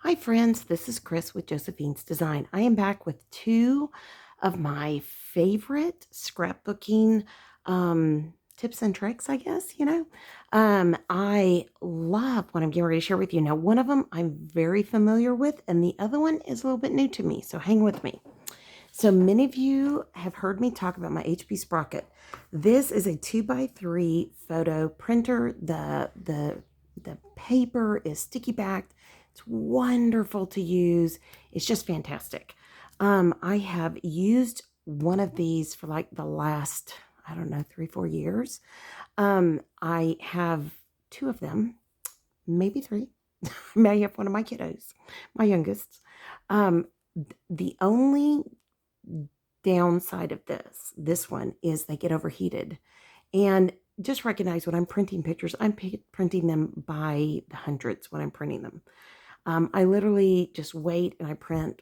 Hi friends, this is Chris with Josephine's Design. I am back with two of my favorite scrapbooking tips and tricks, I guess, I love what I'm getting ready to share with you. Now, one of them I'm very familiar with, and the other one is a little bit new to me, so hang with me. So many of you have heard me talk about my HP Sprocket. This is a 2x3 photo printer. The paper is sticky backed. It's wonderful to use. It's just fantastic. I have used one of these for like the last, I don't know, 3-4 years. I have two of them, maybe three. I may have one of my kiddos, my youngest. The only downside of this one is they get overheated. And just recognize when I'm printing pictures, I'm printing them by the hundreds when I'm printing them. I literally just wait and I print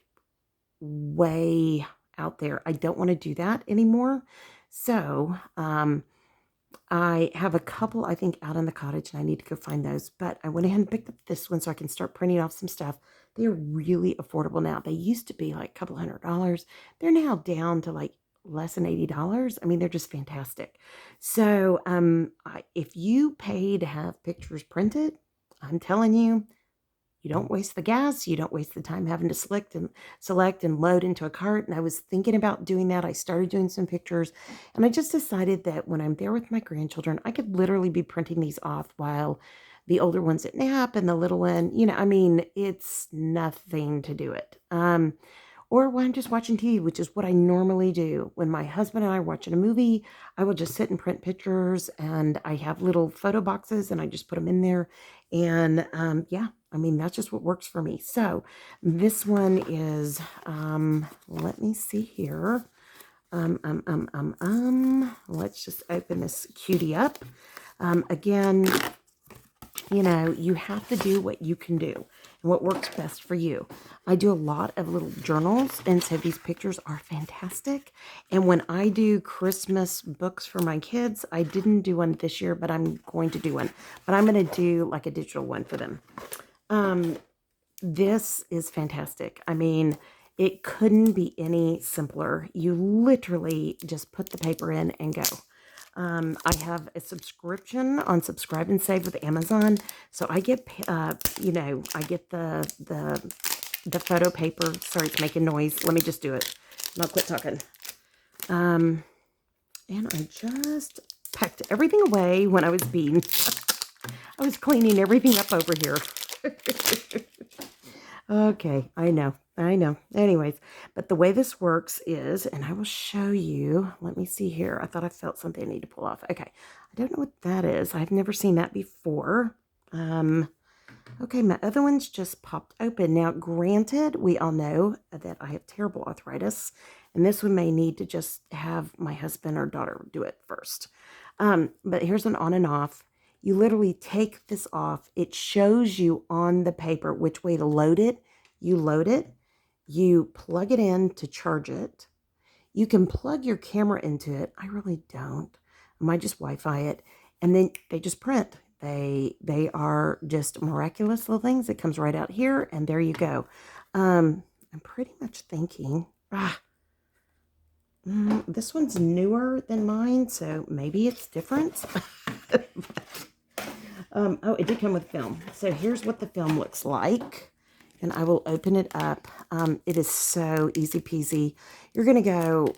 way out there. I don't want to do that anymore. So I have a couple, I think, out in the cottage, and I need to go find those. But I went ahead and picked up this one so I can start printing off some stuff. They are really affordable now. They used to be like a couple $100. They're now down to like less than $80. I mean, they're just fantastic. So if you pay to have pictures printed, I'm telling you, you don't waste the gas. You don't waste the time having to select and load into a cart. And I was thinking about doing that. I started doing some pictures, and I just decided that when I'm there with my grandchildren, I could literally be printing these off while the older one's at nap and the little one, I mean, it's nothing to do it. Or when I'm just watching TV, which is what I normally do. When my husband and I are watching a movie, I will just sit and print pictures, and I have little photo boxes and I just put them in there. And yeah, I mean, that's just what works for me. So this one is, let me see here. Let's just open this cutie up. Again, you have to do what you can do and what works best for you. I do a lot of little journals, and so these pictures are fantastic. And when I do Christmas books for my kids, I didn't do one this year, but I'm going to do one. But I'm going to do like a digital one for them. This is fantastic. I mean, it couldn't be any simpler. You literally just put the paper in and go. I have a subscription on Subscribe and Save with Amazon, so I get, I get the photo paper. Sorry, it's making noise. Let me just do it, and I'll quit talking. And I just packed everything away when I was being. I was cleaning everything up over here. Okay, I know. Anyways, but the way this works is, and I will show you, let me see here. I thought I felt something I need to pull off. Okay, I don't know what that is. I've never seen that before. Okay, my other one's just popped open. Now, granted, we all know that I have terrible arthritis, and this one may need to just have my husband or daughter do it first. But here's an on and off. You literally take this off. It shows you on the paper which way to load it. You load it. You plug it in to charge it. You can plug your camera into it. I really don't. I might just Wi-Fi it. And then they just print. They are just miraculous little things. It comes right out here, and there you go. I'm pretty much thinking, this one's newer than mine, so maybe it's different. Oh, it did come with film. So here's what the film looks like. And I will open it up. It is so easy peasy. You're going to go,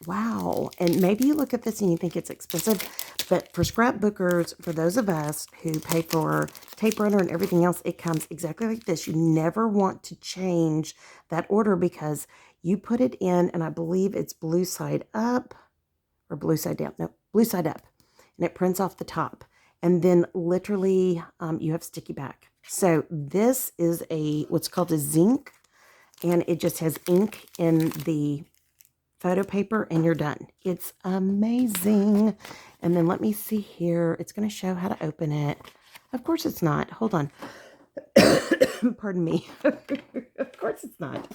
wow. And maybe you look at this and you think it's expensive. But for scrapbookers, for those of us who pay for tape runner and everything else, it comes exactly like this. You never want to change that order because you put it in, and I believe it's blue side up or blue side down. No, blue side up. And it prints off the top. And then literally you have sticky back. So this is what's called a zinc, and it just has ink in the photo paper, and you're done. It's amazing. And then let me see here. It's going to show how to open it. Of course it's not. Hold on. Pardon me. Of course it's not.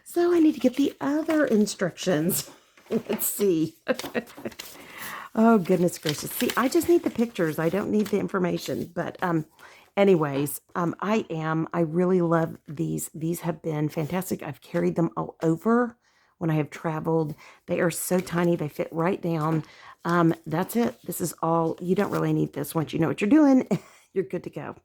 So I need to get the other instructions. Let's see. Oh, goodness gracious. See, I just need the pictures. I don't need the information. But Anyways, I really love these. These have been fantastic. I've carried them all over when I have traveled. They are so tiny. They fit right down. That's it. This is all. You don't really need this once you know what you're doing. You're good to go.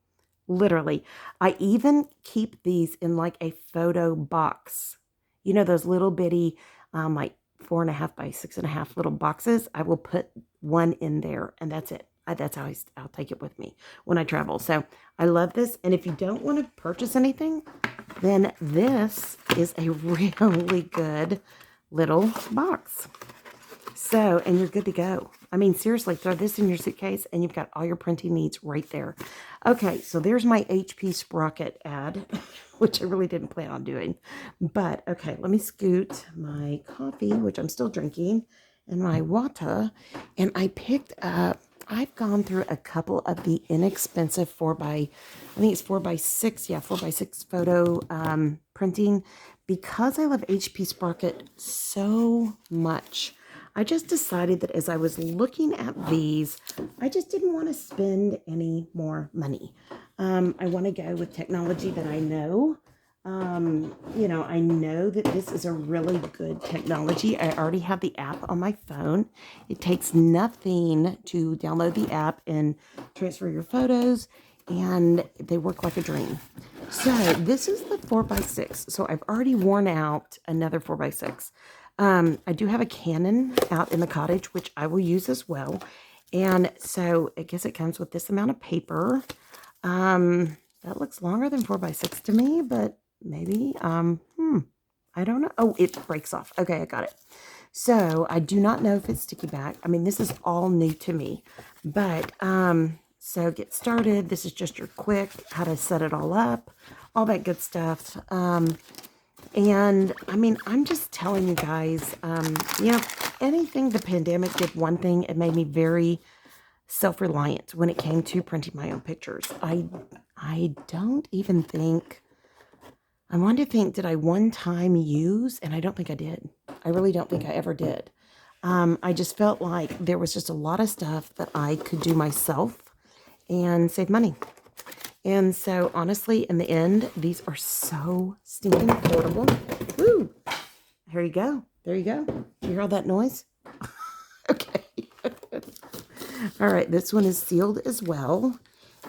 Literally. I even keep these in like a photo box. You know, those little bitty, like 4.5 by 6.5 little boxes. I will put one in there and that's it. That's how I'll take it with me when I travel. So I love this. And if you don't want to purchase anything, then this is a really good little box. So, and you're good to go. I mean, seriously, throw this in your suitcase and you've got all your printing needs right there. Okay, so there's my HP Sprocket ad, which I really didn't plan on doing. But, okay, let me scoot my coffee, which I'm still drinking, and my water. And I picked up, I've gone through a couple of the inexpensive 4x, I think it's 4x6, yeah, 4x6 photo printing. Because I love HP Sprocket so much, I just decided that as I was looking at these, I just didn't want to spend any more money. I want to go with technology that I know. You know, I know that this is a really good technology. I already have the app on my phone. It takes nothing to download the app and transfer your photos, and they work like a dream. So this is the 4x6. So I've already worn out another 4x6. I do have a Canon out in the cottage, which I will use as well. And so I guess it comes with this amount of paper. That looks longer than 4x6 to me, but maybe, I don't know. Oh, it breaks off. Okay, I got it. So I do not know if it's sticky back. I mean, this is all new to me, but, so get started. This is just your quick, how to set it all up, all that good stuff. And I mean, I'm just telling you guys, you know, anything the pandemic did one thing, it made me very self-reliant when it came to printing my own pictures. I don't even think, I want to think, did I one time use, and I don't think I did. I really don't think I ever did. I just felt like there was just a lot of stuff that I could do myself and save money. And so, honestly, in the end, these are so stinking affordable. Woo! Here you go. There you go. You hear all that noise? Okay. All right, this one is sealed as well.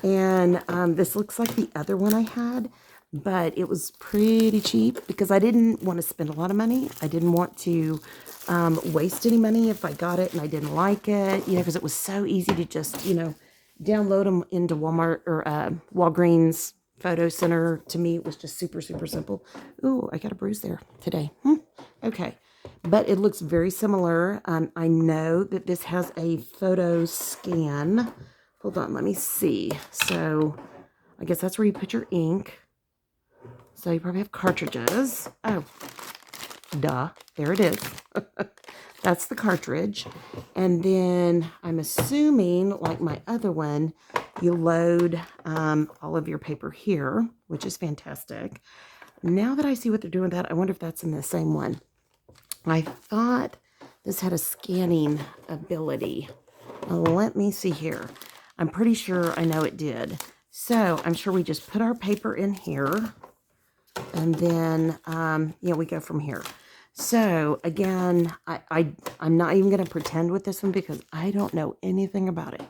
And this looks like the other one I had, but it was pretty cheap because I didn't want to spend a lot of money. I didn't want to waste any money if I got it and I didn't like it, you know, because it was so easy to just, you know, download them into Walmart or Walgreens Photo Center. To me, it was just super, super simple. Ooh, I got a bruise there today. Okay. But it looks very similar. I know that this has a photo scan. Hold on, let me see. So I guess that's where you put your ink. So you probably have cartridges. Oh, duh. There it is. That's the cartridge. And then I'm assuming, like my other one, you load all of your paper here, which is fantastic. Now that I see what they're doing with that, I wonder if that's in the same one. I thought this had a scanning ability. Let me see here. I'm pretty sure I know it did. So I'm sure we just put our paper in here. And then, you know, we go from here. So again, I'm not even going to pretend with this one because I don't know anything about it.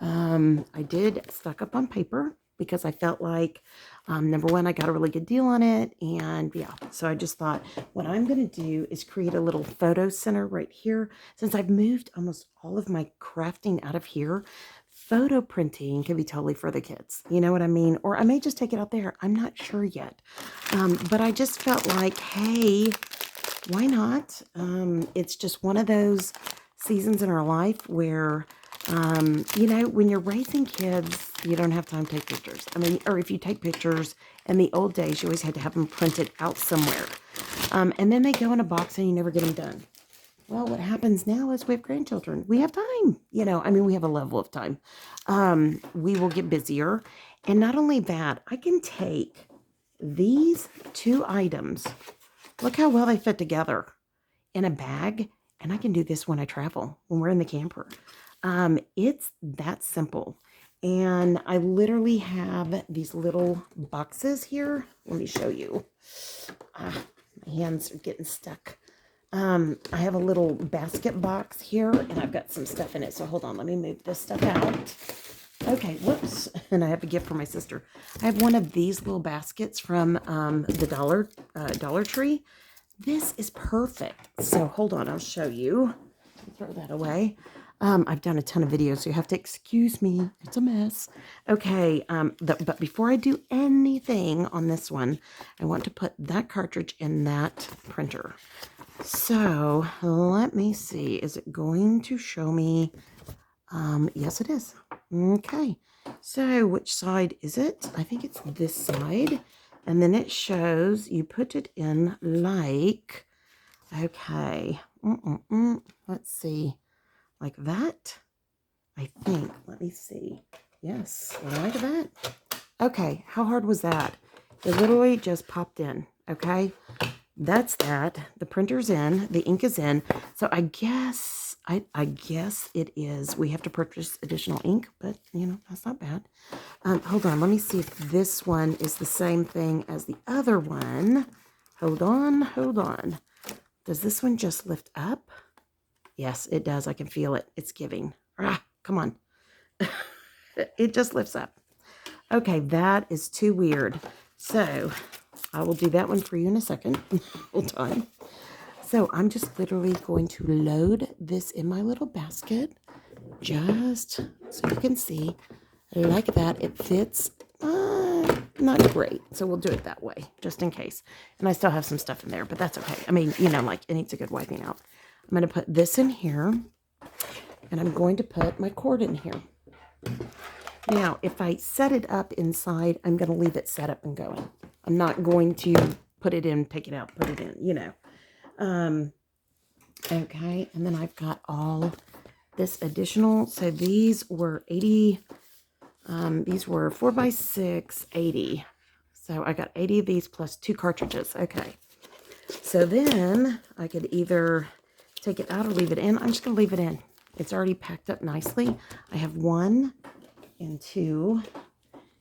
I did stock up on paper because I felt like, number one, I got a really good deal on it. And yeah, so I just thought what I'm going to do is create a little photo center right here. Since I've moved almost all of my crafting out of here, photo printing can be totally for the kids. You know what I mean? Or I may just take it out there. I'm not sure yet. But I just felt like, hey, why not? It's just one of those seasons in our life where, you know, when you're raising kids, you don't have time to take pictures. I mean, or if you take pictures, in the old days, you always had to have them printed out somewhere. And then they go in a box and you never get them done. Well, what happens now is we have grandchildren. We have time, you know, I mean, we have a level of time. We will get busier. And not only that, I can take these two items. Look how well they fit together in a bag. And I can do this when I travel, when we're in the camper. It's that simple. And I literally have these little boxes here. Let me show you. My hands are getting stuck. I have a little basket box here, and I've got some stuff in it. So hold on, let me move this stuff out. Okay, whoops. And I have a gift for my sister. I have one of these little baskets from the Dollar Tree. This is perfect. So hold on, I'll show you. Throw that away. I've done a ton of videos, so you have to excuse me. It's a mess. Okay, but before I do anything on this one, I want to put that cartridge in that printer. So let me see. Is it going to show me? Yes, it is. Okay. So which side is it? I think it's this side. And then it shows you put it in like, okay. Let's see. Like that, I think. Let me see. Yes, like that. Okay, how hard was that? It literally just popped in, okay? That's that. The printer's in. The ink is in. So I guess, I guess it is. We have to purchase additional ink, but, you know, that's not bad. Hold on. Let me see if this one is the same thing as the other one. Hold on. Hold on. Does this one just lift up? Yes, it does. I can feel it. It's giving. Ah, come on. It just lifts up. Okay, that is too weird. So I will do that one for you in a second. Hold on. So I'm just literally going to load this in my little basket. Just so you can see. Like that. It fits. Not great. So we'll do it that way, just in case. And I still have some stuff in there, but that's okay. I mean, you know, like it needs a good wiping out. I'm going to put this in here, and I'm going to put my cord in here. Now, if I set it up inside, I'm going to leave it set up and going. I'm not going to put it in, take it out, put it in, you know. Okay, and then I've got all this additional. So these were 80, these were 4x6, 80. So I got 80 of these plus 2 cartridges. Okay, so then I could either take it out or leave it in. I'm just going to leave it in. It's already packed up nicely. I have 1 and 2,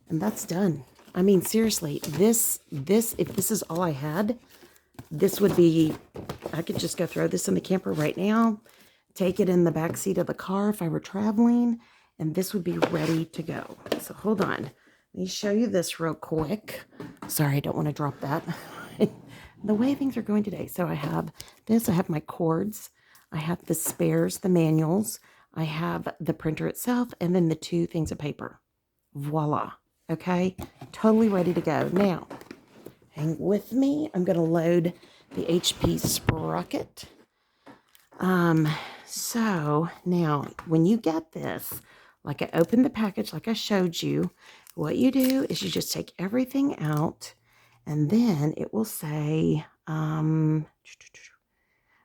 and that's done. I mean, seriously, this, if this is all I had, this would be, I could just go throw this in the camper right now, take it in the back seat of the car if I were traveling, and this would be ready to go. So hold on. Let me show you this real quick. Sorry, I don't want to drop that. The way things are going today. So I have this, I have my cords, I have the spares, the manuals, I have the printer itself, and then the 2 things of paper. Voila. Okay, totally ready to go. Now, hang with me. I'm going to load the HP Sprocket. So now when you get this, like I opened the package, like I showed you, what you do is you just take everything out, and then it will say,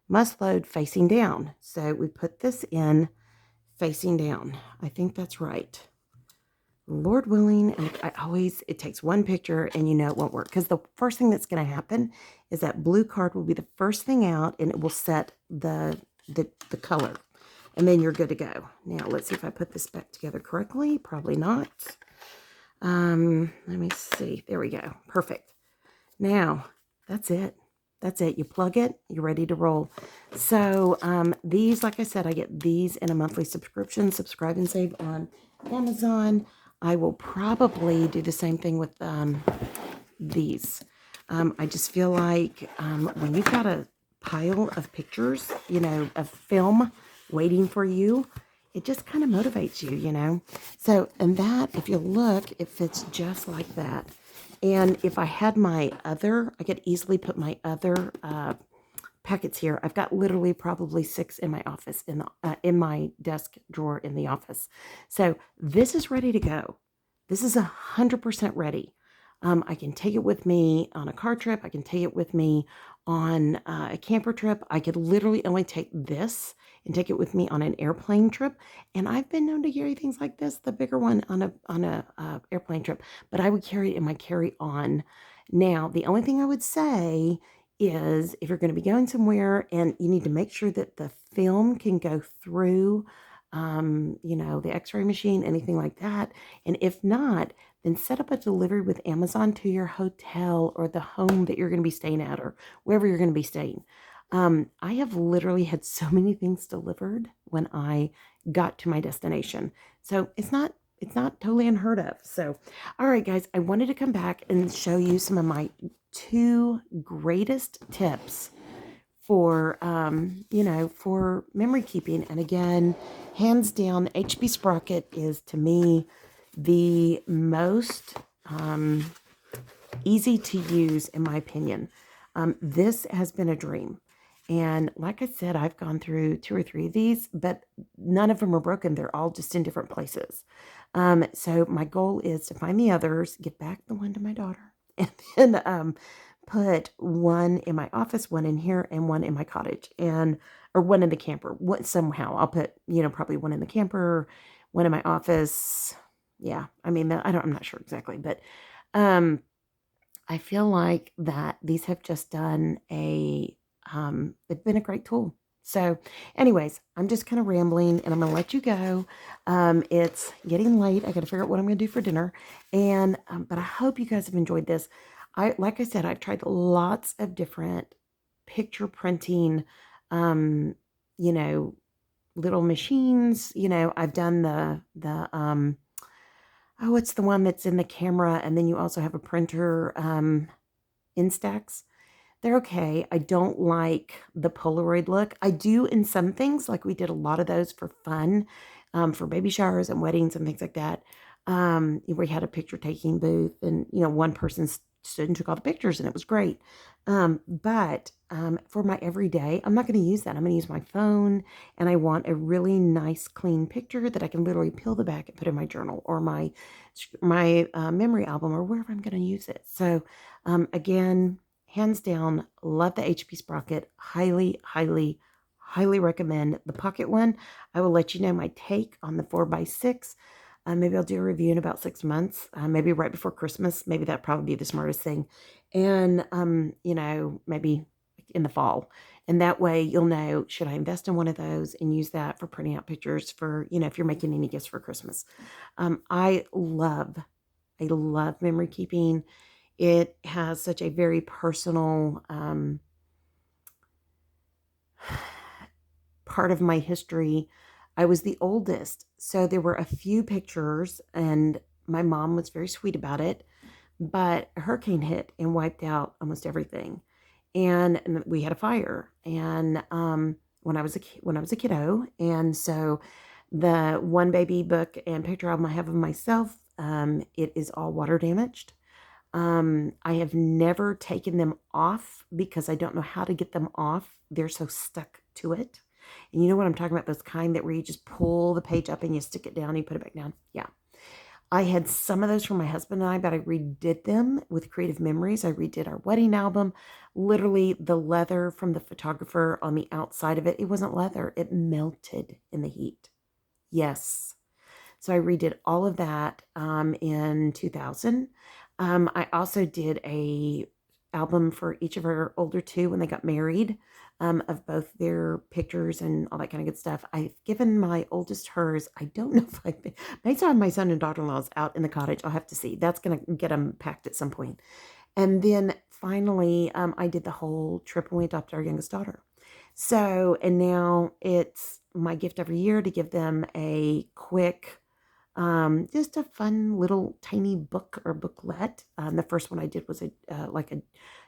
must load facing down. So we put this in facing down. I think that's right. Lord willing, and it takes one picture and you know it won't work. Because the first thing that's going to happen is that blue card will be the first thing out, and it will set the color. And then you're good to go. Now, let's see if I put this back together correctly. Probably not. Let me see. There we go. Perfect. Now, that's it. That's it. You plug it, you're ready to roll. So these, like I said, I get these in a monthly subscription. Subscribe and save on Amazon. I will probably do the same thing with these. I just feel like when you've got a pile of pictures, you know, of film waiting for you, it just kind of motivates you, you know. So, and that, if you look, it fits just like that. And if I had my other, I could easily put my other packets here. I've got literally probably 6 in my office, in my desk drawer in the office. So this is ready to go. This is 100% ready. I can take it with me on a car trip. I can take it with me on a camper trip. I could literally only take this and take it with me on an airplane trip. And I've been known to carry things like this, the bigger one on a airplane trip, but I would carry it in my carry-on. Now, the only thing I would say is if you're going to be going somewhere and you need to make sure that the film can go through the x-ray machine, anything like that. And if not, then set up a delivery with Amazon to your hotel or the home that you're going to be staying at or wherever you're going to be staying. I have literally had so many things delivered when I got to my destination. So it's not totally unheard of. So, all right, guys, I wanted to come back and show you some of my two greatest tips for for memory keeping. And again, hands down, HB Sprocket is to me the most easy to use, in my opinion. This has been a dream. And like I said, I've gone through 2 or 3 of these, but none of them are broken. They're all just in different places. So my goal is to find the others, get back the one to my daughter, and then put one in my office, one in here, and one in my cottage, or one in the camper. Somehow I'll put, probably one in the camper, one in my office. Yeah, I mean, I'm not sure exactly, but I feel like that these have just done they've been a great tool. So anyways, I'm just kind of rambling and I'm going to let you go. It's getting late. I got to figure out what I'm going to do for dinner. But I hope you guys have enjoyed this. Like I said, I've tried lots of different picture printing, you know, little machines. I've done oh, it's the one that's in the camera, and then you also have a printer, Instax. They're okay. I don't like the Polaroid look. I do in some things, like we did a lot of those for fun, for baby showers and weddings and things like that. We had a picture taking booth, and one person stood and took all the pictures, and it was great. But for my everyday, I'm not going to use that. I'm going to use my phone, and I want a really nice, clean picture that I can literally peel the back and put in my journal or my memory album or wherever I'm going to use it. So again, hands down, love the HP Sprocket. Highly, highly, highly recommend the pocket one. I will let you know my take on the 4x6. Maybe I'll do a review in about 6 months, maybe right before Christmas. Maybe that'd probably be the smartest thing. And, maybe in the fall. And that way you'll know, should I invest in one of those and use that for printing out pictures for, if you're making any gifts for Christmas. I love memory keeping. It has such a very personal part of my history. I was the oldest, so there were a few pictures, and my mom was very sweet about it, but a hurricane hit and wiped out almost everything. And we had a fire, and when I was a kiddo, and so the one baby book and picture album I have of myself, it is all water damaged. I have never taken them off because I don't know how to get them off. They're so stuck to it. And you know what I'm talking about? Those kind that where you just pull the page up and you stick it down and you put it back down. Yeah. I had some of those from my husband and I, but I redid them with Creative Memories. I redid our wedding album. Literally, the leather from the photographer on the outside of it, it wasn't leather. It melted in the heat. Yes. So I redid all of that in 2000. I also did a album for each of our older two when they got married, of both their pictures and all that kind of good stuff. I've given my oldest hers. I don't know if I may have my son and daughter-in-laws out in the cottage. I'll have to see. That's going to get them packed at some point. And then finally, I did the whole trip when we adopted our youngest daughter. So, and now it's my gift every year to give them a quick, just a fun little tiny book or booklet. The first one I did was like a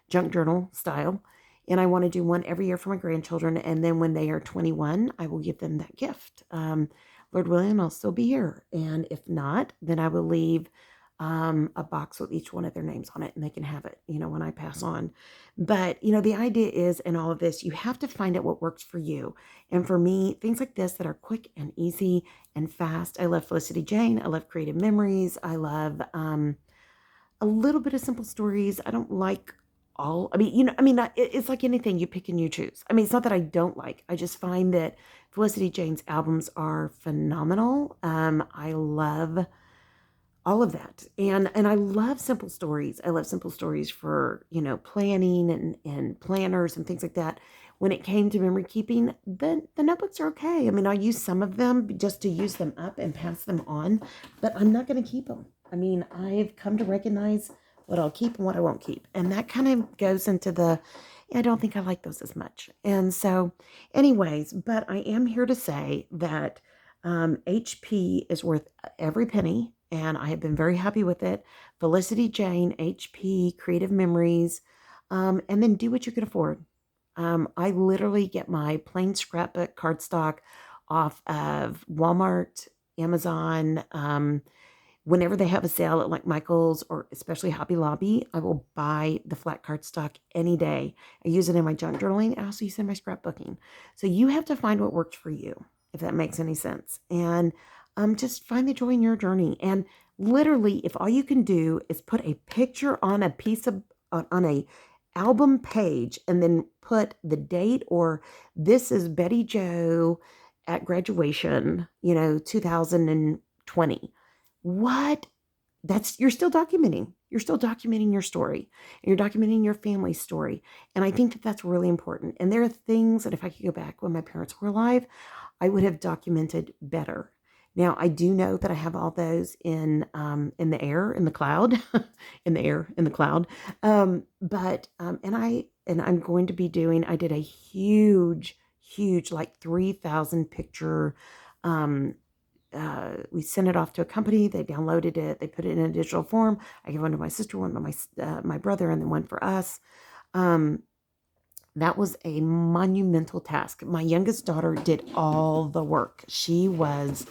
junk journal style. And I want to do one every year for my grandchildren. And then when they are 21, I will give them that gift. Lord willing, I'll still be here. And if not, then I will leave a box with each one of their names on it, and they can have it, when I pass on. But, the idea is in all of this, you have to find out what works for you. And for me, things like this that are quick and easy and fast. I love Felicity Jane. I love Creative Memories. I love a little bit of Simple Stories. I don't like it's like anything, you pick and you choose. It's not that I don't like. I just find that Felicity Jane's albums are phenomenal. I love all of that. And I love simple stories. I love simple stories for, planning and planners and things like that. When it came to memory keeping, the notebooks are okay. I mean, I'll use some of them just to use them up and pass them on, but I'm not going to keep them. I mean, I've come to recognize what I'll keep and what I won't keep. And that kind of goes into I don't think I like those as much. And so, anyways, but I am here to say that HP is worth every penny, and I have been very happy with it. Felicity Jane, HP, Creative Memories, and then do what you can afford. I literally get my plain scrapbook cardstock off of Walmart, Amazon. Whenever they have a sale at like Michael's or especially Hobby Lobby, I will buy the flat cardstock any day. I use it in my junk journaling. I also use it in my scrapbooking. So you have to find what works for you, if that makes any sense. And just find the joy in your journey. And literally, if all you can do is put a picture on a piece of, on a album page and then put the date, or this is Betty Joe at graduation, 2020. What? You're still documenting. You're still documenting your story, and you're documenting your family's story. And I think that that's really important. And there are things that if I could go back when my parents were alive, I would have documented better. Now, I do know that I have all those in the air, in the cloud, in the air, in the cloud. And I'm going to be doing, I did a huge, like 3,000 picture, we sent it off to a company. They downloaded it. They put it in a digital form. I gave one to my sister, one to my brother, and then one for us. That was a monumental task. My youngest daughter did all the work. She was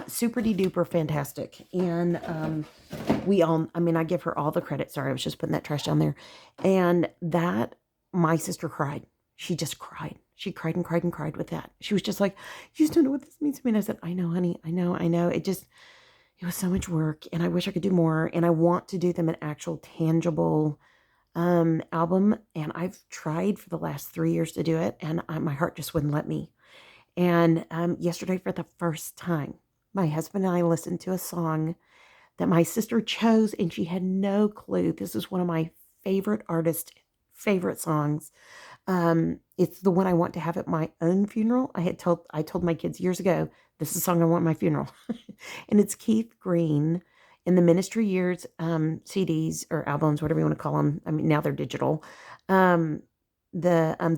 super duper fantastic. And I give her all the credit. Sorry, I was just putting that trash down there. And my sister cried. She just cried. She cried and cried and cried with that. She was just like, you just don't know what this means to me. And I said, I know, honey. I know. It was so much work, and I wish I could do more. And I want to do them an actual tangible album. And I've tried for the last 3 years to do it, and my heart just wouldn't let me. And yesterday, for the first time, my husband and I listened to a song that my sister chose, and she had no clue. This is one of my favorite artists' favorite songs. It's the one I want to have at my own funeral. I told my kids years ago, this is the song I want at my funeral. And it's Keith Green in the Ministry Years CDs or albums, whatever you want to call them. I mean, now they're digital. The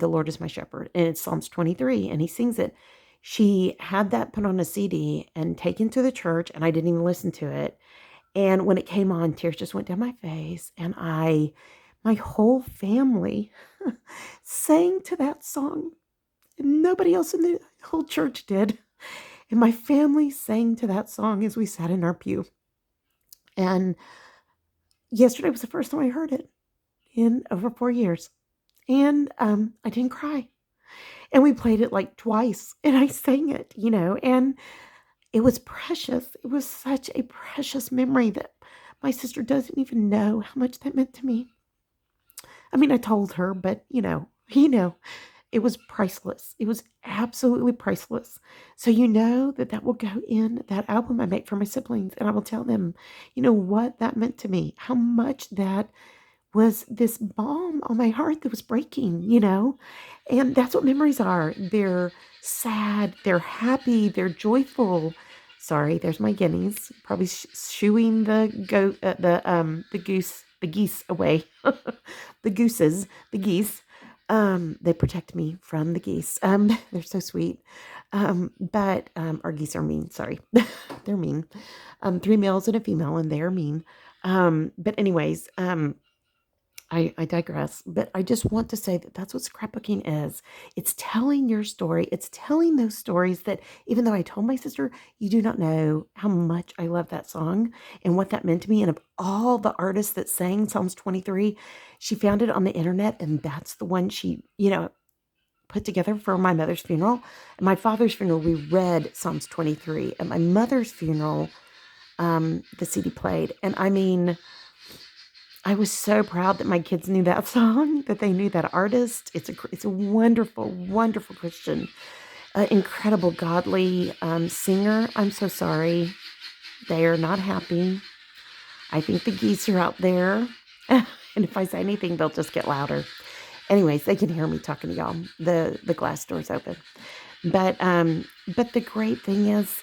Lord is my shepherd, and it's Psalms 23, and he sings it. She had that put on a CD and taken to the church, and I didn't even listen to it. And when it came on, tears just went down my face, and my whole family sang to that song. And nobody else in the whole church did. And my family sang to that song as we sat in our pew. And yesterday was the first time I heard it in over 4 years. And I didn't cry. And we played it like twice, and I sang it, and it was precious. It was such a precious memory that my sister doesn't even know how much that meant to me. I mean, I told her, but it was priceless. It was absolutely priceless. So that will go in that album I make for my siblings, and I will tell them, what that meant to me, how much that was this balm on my heart that was breaking, and that's what memories are. They're sad, they're happy, they're joyful. Sorry, there's my guineas, probably shooing the geese away. The geese. They protect me from the geese. They're so sweet. But our geese are mean. Sorry. They're mean. 3 males and a female, and they're mean. But anyways, I digress, but I just want to say that that's what scrapbooking is. It's telling your story. It's telling those stories that even though I told my sister, you do not know how much I love that song and what that meant to me. And of all the artists that sang Psalms 23, she found it on the internet, and that's the one she, put together for my mother's funeral. At my father's funeral, we read Psalms 23. At my mother's funeral, the CD played. And I mean, I was so proud that my kids knew that song, that they knew that artist. It's a wonderful, wonderful Christian, incredible godly singer. I'm so sorry. They are not happy. I think the geese are out there. And if I say anything, they'll just get louder. Anyways, they can hear me talking to y'all. The glass door's open. But the great thing is,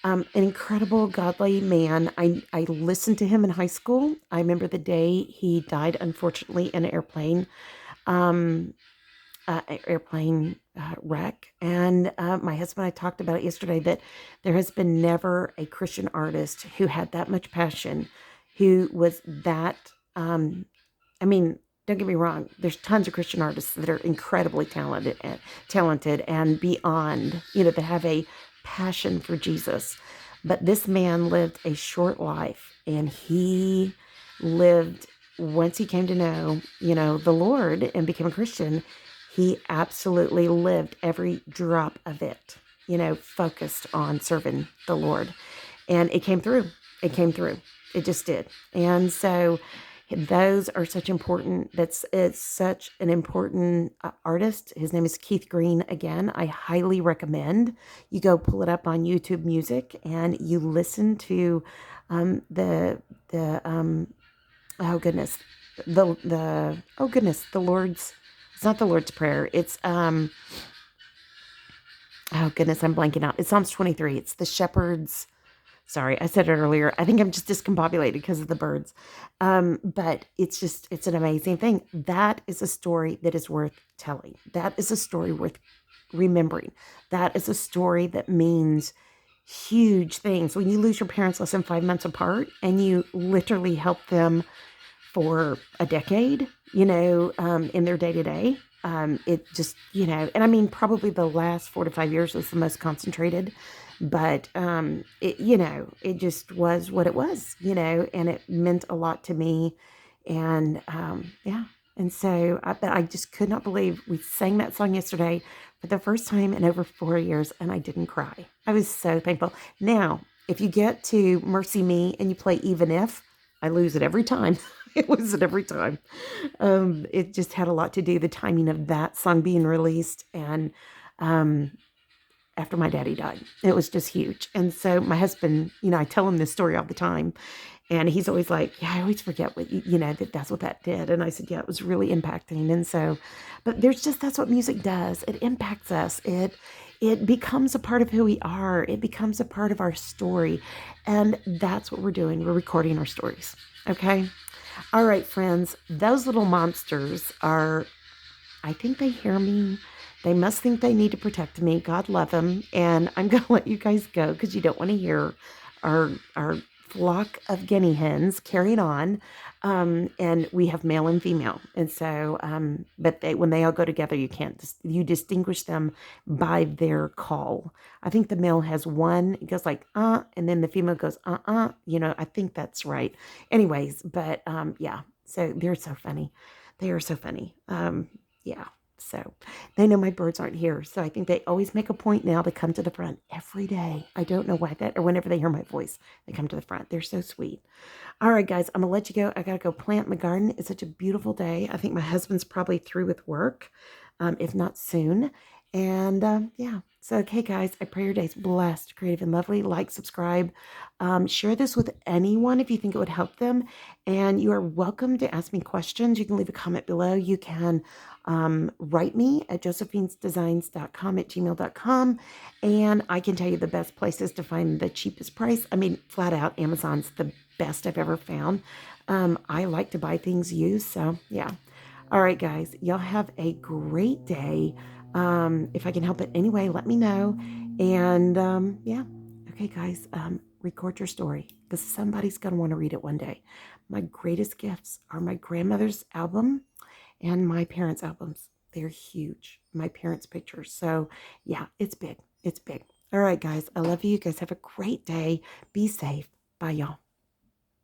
an incredible godly man. I listened to him in high school. I remember the day he died, unfortunately, in an um, airplane wreck. And my husband and I talked about it yesterday, that there has been never a Christian artist who had that much passion, who was that. I mean, don't get me wrong. There's tons of Christian artists that are incredibly talented and beyond, that have a passion for Jesus. But this man lived a short life, and he lived, once he came to know, the Lord and became a Christian, he absolutely lived every drop of it, focused on serving the Lord. And it came through. It came through. It just did. And so those are such important, it's such an important artist. His name is Keith Green. Again, I highly recommend you go pull it up on YouTube Music and you listen to the oh goodness, the Lord's, it's not the Lord's Prayer. It's oh goodness, I'm blanking out. It's Psalms 23. It's the shepherd's. Sorry, I said it earlier. I think I'm just discombobulated because of the birds. But it's an amazing thing. That is a story that is worth telling. That is a story worth remembering. That is a story that means huge things. When you lose your parents less than 5 months apart and you literally help them for a decade, in their day-to-day, it just, and I mean, probably the last 4 to 5 years was the most concentrated, but it just was what it was, and it meant a lot to me. And yeah. And so I just could not believe we sang that song yesterday for the first time in over 4 years, and I didn't cry. I was so thankful. Now, if you get to Mercy Me and you play Even If, I lose it every time. I lose it every time. It just had a lot to do, the timing of that song being released, and after my daddy died. It was just huge. And so my husband, I tell him this story all the time. And he's always like, yeah, I always forget what, that's what that did. And I said, yeah, it was really impacting. And so, but that's what music does. It impacts us. It becomes a part of who we are. It becomes a part of our story. And that's what we're doing. We're recording our stories. Okay. All right, friends, those little monsters are, I think they hear me. They must think they need to protect me. God love them. And I'm going to let you guys go because you don't want to hear our flock of guinea hens carrying on. And we have male and female. And so, but when they all go together, you distinguish them by their call. I think the male has one, it goes like, and then the female goes, I think that's right. Anyways, but, yeah, so they're so funny. They are so funny. Yeah. So they know my birds aren't here. So I think they always make a point now to come to the front every day. I don't know why or whenever they hear my voice, they come to the front. They're so sweet. All right, guys, I'm going to let you go. I got to go plant my garden. It's such a beautiful day. I think my husband's probably through with work, if not soon. And yeah, so, okay, guys, I pray your day's blessed, creative, and lovely. Like, subscribe, share this with anyone if you think it would help them. And you are welcome to ask me questions. You can leave a comment below. You can write me at josephinesdesigns.com at gmail.com. And I can tell you the best places to find the cheapest price. I mean, flat out, Amazon's the best I've ever found. I like to buy things used. So, yeah. All right, guys, y'all have a great day. If I can help it anyway, let me know. And yeah. Okay, guys, record your story because somebody's going to want to read it one day. My greatest gifts are my grandmother's album and my parents' albums. They're huge. My parents' pictures. So yeah, it's big. It's big. All right, guys, I love you. You guys have a great day. Be safe. Bye, y'all.